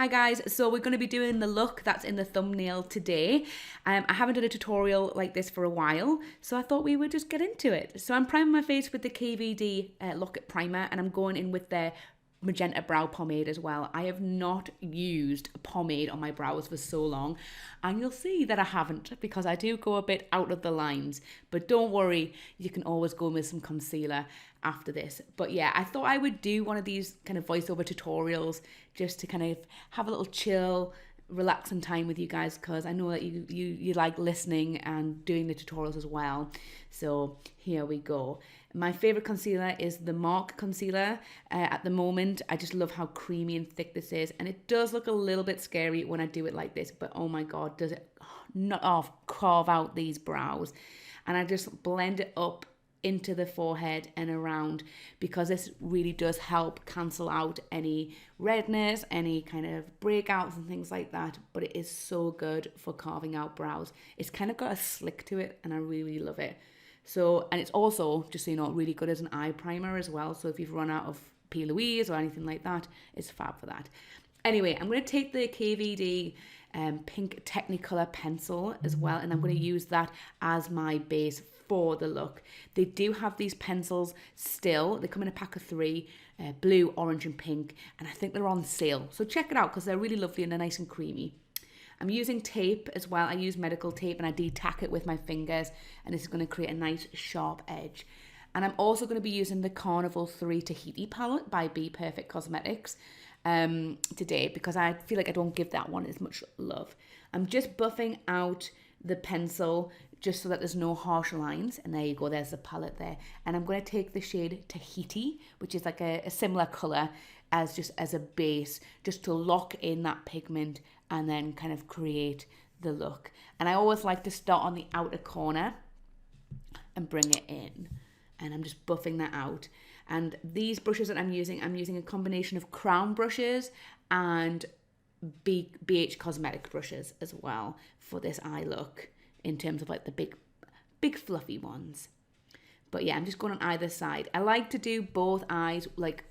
guys, so we're going to be doing the look that's in the thumbnail today. I haven't done a tutorial like this for a while, so I thought we would just get into it. So I'm priming my face with the KVD Lock It Primer, and I'm going in with the magenta brow pomade as well. I have not used a pomade on my brows for so long, and you'll see that I haven't, because I do go a bit out of the lines, but don't worry, you can always go with some concealer after this. But yeah, I thought I would do one of these kind of voiceover tutorials just to kind of have a little chill, relaxing time with you guys, because I know that you like listening and doing the tutorials as well. So here we go. My favorite concealer is the Mark concealer at the moment. I just love how creamy and thick this is, and it does look a little bit scary when I do it like this, but oh my god, does it not carve out these brows. And I just blend it up into the forehead and around, because this really does help cancel out any redness, any kind of breakouts and things like that. But it is so good for carving out brows. It's kind of got a slick to it, and I really love it. So, and it's also, just so you know, really good as an eye primer as well. So if you've run out of P. Louise or anything like that, it's fab for that. Anyway, I'm going to take the KVD pink Technicolor pencil as well, and I'm going to use that as my base for the look. They do have these pencils still. They come in a pack of 3, blue, orange and pink, and I think they're on sale. So check it out, because they're really lovely and they're nice and creamy. I'm using tape as well. I use medical tape, and I de-tack it with my fingers, and this is going to create a nice sharp edge. And I'm also going to be using the Carnival 3 Tahiti palette by Be Perfect Cosmetics today, because I feel like I don't give that one as much love. I'm just buffing out the pencil just so that there's no harsh lines, and there you go, there's the palette there. And I'm going to take the shade Tahiti, which is like a similar colour, as a base, just to lock in that pigment and then kind of create the look. And I always like to start on the outer corner and bring it in, and I'm just buffing that out. And these brushes that I'm using a combination of Crown brushes and BH Cosmetic brushes as well for this eye look, in terms of like the big fluffy ones. But yeah, I'm just going on either side. I like to do both eyes like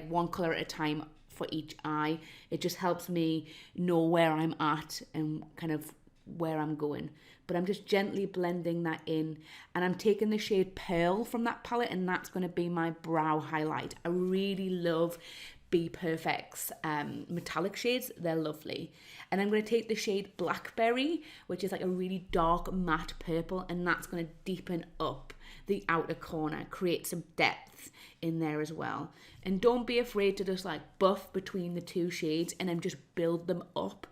one color at a time for each eye. It just helps me know where I'm at and kind of where I'm going. But I'm just gently blending that in, and I'm taking the shade Pearl from that palette, and that's going to be my brow highlight. I really love Be Perfect's metallic shades. They're lovely. And I'm going to take the shade Blackberry, which is like a really dark matte purple, and that's going to deepen up the outer corner, create some depth in there as well. And don't be afraid to just like buff between the two shades and then just build them up.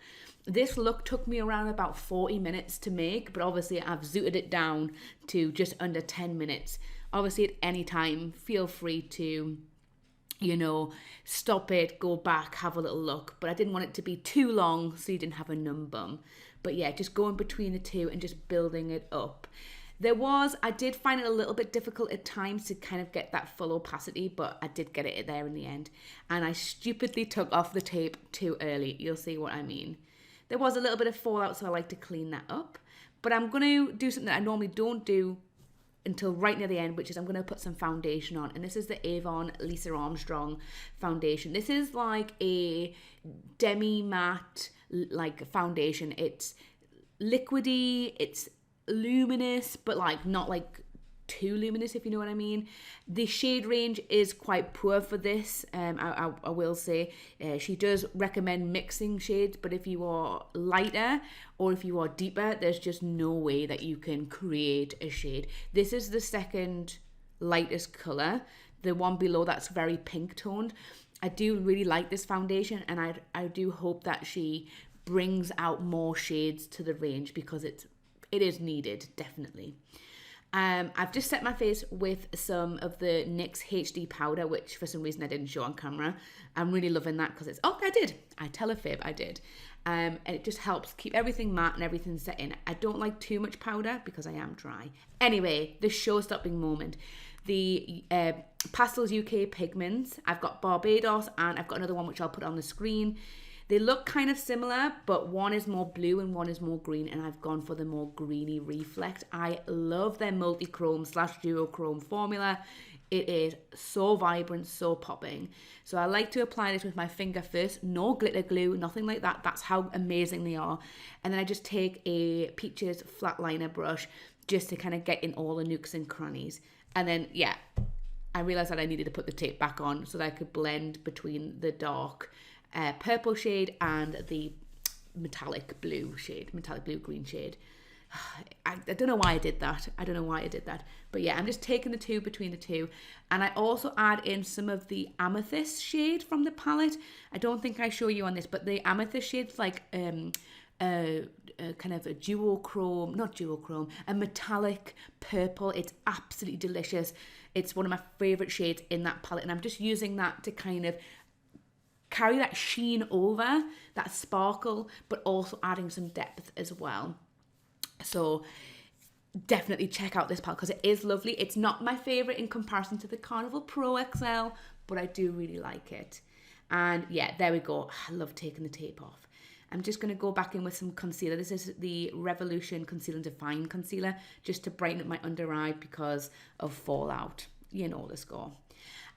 This look took me around about 40 minutes to make, but obviously I've zooted it down to just under 10 minutes. Obviously at any time, feel free to, you know, stop it, go back, have a little look. But I didn't want it to be too long so you didn't have a numb bum. But yeah, just going between the two and just building it up. I did find it a little bit difficult at times to kind of get that full opacity, but I did get it there in the end. And I stupidly took off the tape too early. You'll see what I mean. There was a little bit of fallout, so I like to clean that up. But I'm going to do something that I normally don't do until right near the end, which is I'm going to put some foundation on. And this is the Avon Lisa Armstrong foundation. This is like a demi-matte like foundation. It's liquidy, it's luminous, but like not like too luminous, if you know what I mean. The shade range is quite poor for this. I will say she does recommend mixing shades, but if you are lighter or if you are deeper, there's just no way that you can create a shade. This is the second lightest color. The one below that's very pink toned. I do really like this foundation, and I do hope that she brings out more shades to the range, because it is needed, definitely. I've just set my face with some of the NYX HD powder, which for some reason I didn't show on camera. I'm really loving that, because I tell a fib, I did. And it just helps keep everything matte and everything set in. I don't like too much powder because I am dry. Anyway, the show-stopping moment. The Pastels UK Pigments. I've got Barbados, and I've got another one which I'll put on the screen. They look kind of similar, but one is more blue and one is more green, and I've gone for the more greeny reflect. I love their multi-chrome / duo chrome formula. It is so vibrant, so popping. So I like to apply this with my finger first. No glitter glue, nothing like that. That's how amazing they are. And then I just take a Peaches flat liner brush just to kind of get in all the nooks and crannies. And then, yeah, I realised that I needed to put the tape back on so that I could blend between the dark purple shade and the metallic blue green shade. I don't know why I did that. But yeah, I'm just taking the two between the two. And I also add in some of the amethyst shade from the palette. I don't think I show you on this, but the amethyst shade's like kind of a a metallic purple. It's absolutely delicious. It's one of my favourite shades in that palette. And I'm just using that to kind of carry that sheen over, that sparkle, but also adding some depth as well. So definitely check out this palette because it is lovely. It's not my favourite in comparison to the Carnival Pro XL, but I do really like it. And yeah, there we go. I love taking the tape off. I'm just going to go back in with some concealer. This is the Revolution Conceal and Define Concealer, just to brighten up my under eye because of fallout. You know the score.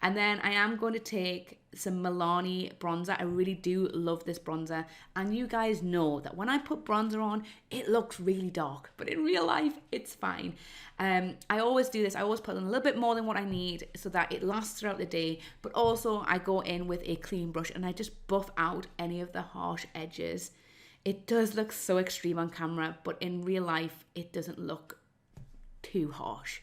And then I am going to take some Milani bronzer. I really do love this bronzer. And you guys know that when I put bronzer on, it looks really dark. But in real life, it's fine. I always do this. I always put on a little bit more than what I need so that it lasts throughout the day. But also, I go in with a clean brush and I just buff out any of the harsh edges. It does look so extreme on camera, but in real life, it doesn't look too harsh.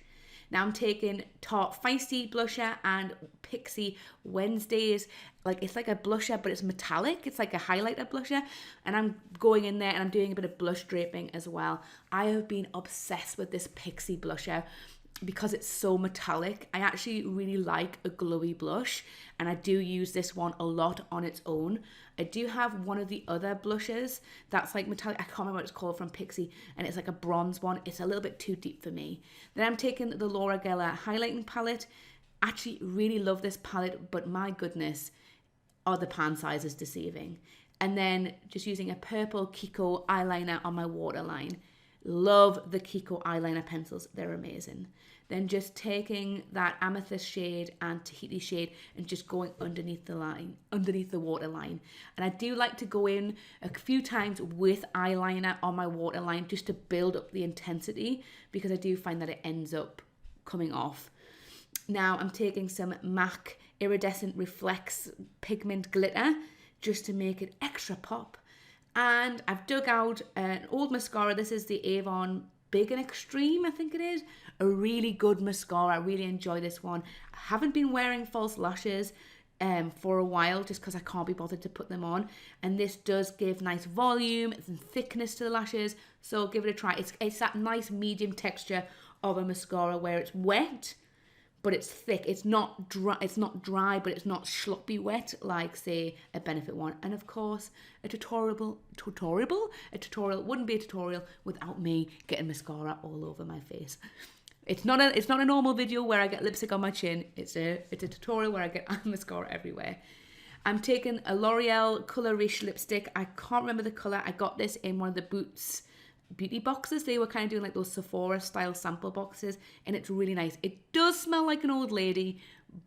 Now I'm taking Tarte Feisty blusher and Pixie Wednesdays. It's like a blusher, but it's metallic. It's like a highlighter blusher. And I'm going in there and I'm doing a bit of blush draping as well. I have been obsessed with this Pixie blusher because it's so metallic. I actually really like a glowy blush, and I do use this one a lot on its own. I do have one of the other blushes that's like metallic. I can't remember what it's called from Pixie, and it's like a bronze one. It's a little bit too deep for me. Then I'm taking the Laura Geller highlighting palette. Actually really love this palette, but my goodness, are the pan sizes deceiving. And then just using a purple Kiko eyeliner on my waterline. Love the Kiko eyeliner pencils. They're amazing. Then just taking that amethyst shade and Tahiti shade and just going underneath the waterline. And I do like to go in a few times with eyeliner on my waterline just to build up the intensity, because I do find that it ends up coming off. Now I'm taking some MAC Iridescent Reflex Pigment Glitter just to make it extra pop. And I've dug out an old mascara. This is the Avon Big and Extreme, I think it is. A really good mascara. I really enjoy this one. I haven't been wearing false lashes for a while just because I can't be bothered to put them on. And this does give nice volume and thickness to the lashes. So give it a try. It's that nice medium texture of a mascara where it's wet, but it's thick. It's not dry, but it's not sloppy wet like, say, a Benefit one. And of course, a tutorial wouldn't be a tutorial without me getting mascara all over my face. It's not a normal video where I get lipstick on my chin. It's a tutorial where I get mascara everywhere. I'm taking a L'Oreal Color Riche lipstick. I can't remember the color. I got this in one of the Boots beauty boxes. They were kind of doing like those Sephora style sample boxes, and it's really nice. It does smell like an old lady,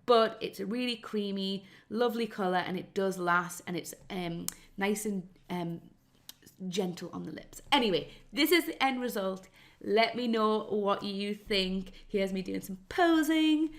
but it's a really creamy, lovely color, and it does last, and it's nice and gentle on the lips. Anyway, this is the end result. Let me know what you think. Here's me doing some posing.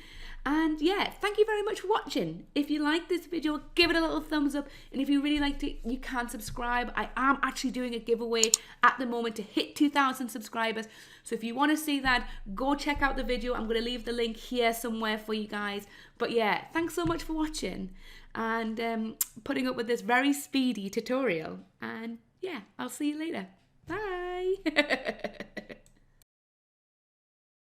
And yeah, thank you very much for watching. If you liked this video, give it a little thumbs up. And if you really liked it, you can subscribe. I am actually doing a giveaway at the moment to hit 2,000 subscribers. So if you want to see that, go check out the video. I'm going to leave the link here somewhere for you guys. But yeah, thanks so much for watching and putting up with this very speedy tutorial. And yeah, I'll see you later. Bye.